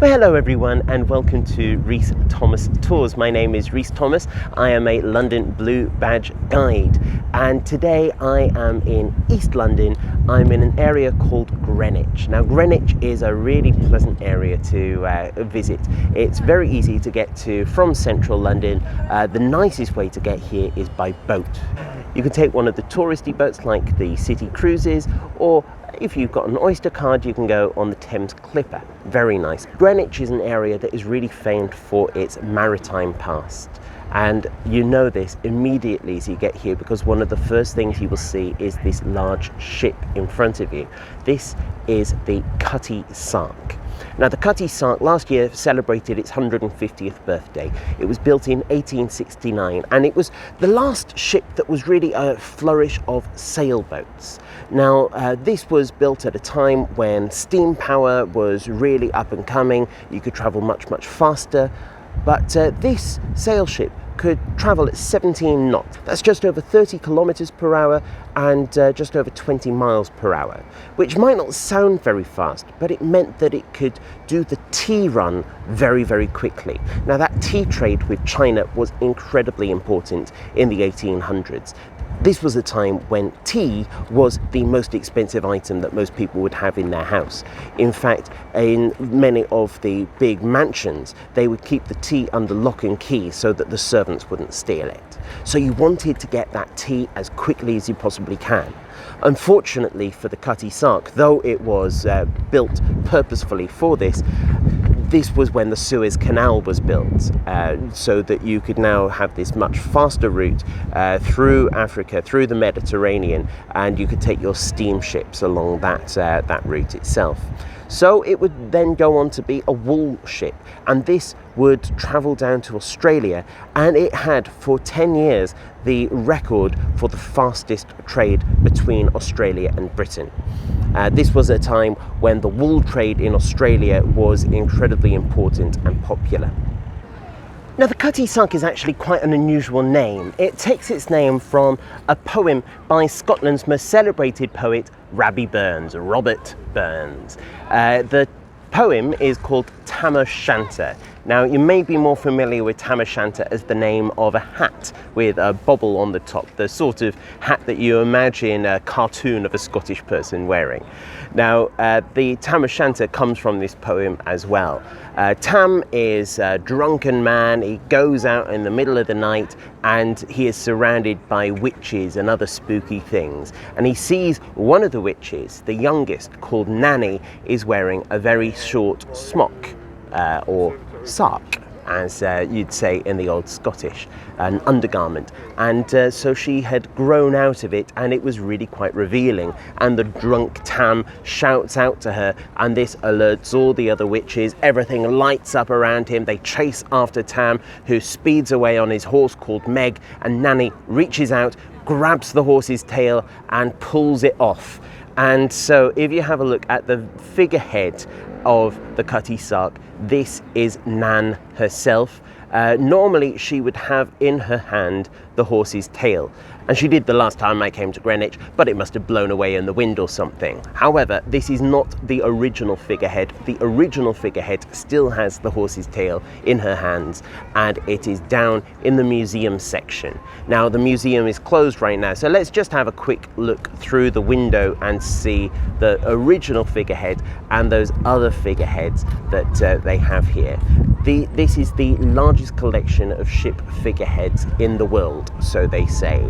Well, hello everyone and welcome to Rhys Thomas Tours. My name is Rhys Thomas. I am a London Blue Badge guide and today I am in East London. I'm in an area called Greenwich. Now Greenwich is a really pleasant area to visit. It's very easy to get to from central London. The nicest way to get here is by boat. You can take one of the touristy boats like the City Cruises, or if you've got an Oyster card, you can go on the Thames Clipper. Very nice. Greenwich is an area that is really famed for its maritime past. And you know this immediately as you get here because one of the first things you will see is this large ship in front of you. This is the Cutty Sark. Now the Cutty Sark last year celebrated its 150th birthday. It was built in 1869 and it was the last ship that was really a flourish of sailboats. Now this was built at a time when steam power was really up and coming. You could travel much faster, but this sail ship could travel at 17 knots. That's just over 30 kilometers per hour and just over 20 miles per hour, which might not sound very fast, but it meant that it could do the tea run very quickly. Now that tea trade with China was incredibly important in the 1800s. This was a time when tea was the most expensive item that most people would have in their house. In fact, in many of the big mansions, they would keep the tea under lock and key so that the servants wouldn't steal it. So you wanted to get that tea as quickly as you possibly can. Unfortunately for the Cutty Sark, though it was built purposefully for this, this was when the Suez Canal was built, so that you could now have this much faster route through Africa, through the Mediterranean, and you could take your steamships along that route itself. So it would then go on to be a wool ship, and this would travel down to Australia, and it had for 10 years the record for the fastest trade between Australia and Britain. This was a time when the wool trade in Australia was incredibly important and popular. Now the Cutty Sark is actually quite an unusual name. It takes its name from a poem by Scotland's most celebrated poet, Robert Burns. The poem is called Tam o' Shanter. Now you may be more familiar with Tam o' Shanter as the name of a hat with a bobble on the top, the sort of hat that you imagine a cartoon of a Scottish person wearing. Now the Tam o' Shanter comes from this poem as well. Tam is a drunken man. He goes out in the middle of the night and he is surrounded by witches and other spooky things, and he sees one of the witches, the youngest, called Nanny, is wearing a very short smock or sark, as you'd say in the old Scottish, an undergarment, and so she had grown out of it and it was really quite revealing, and the drunk Tam shouts out to her and this alerts all the other witches. Everything lights up around him. They chase after Tam, who speeds away on his horse called Meg, and Nanny reaches out, grabs the horse's tail and pulls it off. And so if you have a look at the figurehead of the Cutty Sark, this is Nan herself. Normally she would have in her hand the horse's tail, and she did the last time I came to Greenwich, but it must have blown away in the wind or something. However, this is not the original figurehead. The original figurehead still has the horse's tail in her hands, and it is down in the museum section. Now the museum is closed right now, so let's just have a quick look through the window and see the original figurehead and those other figureheads that they have here. This is the largest collection of ship figureheads in the world, so they say.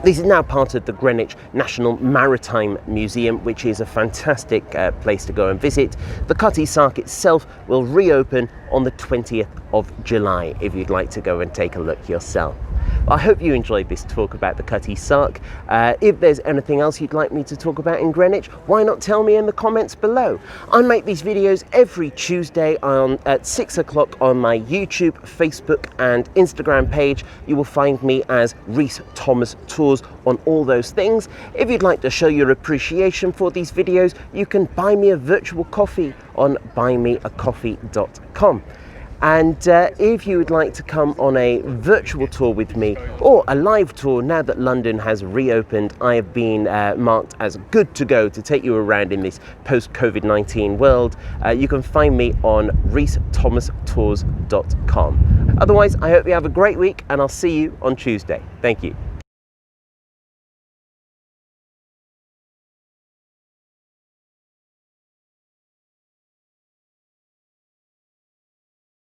This is now part of the Greenwich National Maritime Museum, which is a fantastic place to go and visit. The Cutty Sark itself will reopen on the 20th of July if you'd like to go and take a look yourself. I hope you enjoyed this talk about the Cutty Sark. If there's anything else you'd like me to talk about in Greenwich, why not tell me in the comments below? I make these videos every Tuesday at 6 o'clock on my YouTube, Facebook and Instagram page. You will find me as Rhys Thomas Tours on all those things. If you'd like to show your appreciation for these videos, you can buy me a virtual coffee on buymeacoffee.com. And if you would like to come on a virtual tour with me or a live tour now that London has reopened, I have been marked as good to go to take you around in this post-COVID-19 world. You can find me on rhysthomastours.com. Otherwise, I hope you have a great week and I'll see you on Tuesday. Thank you.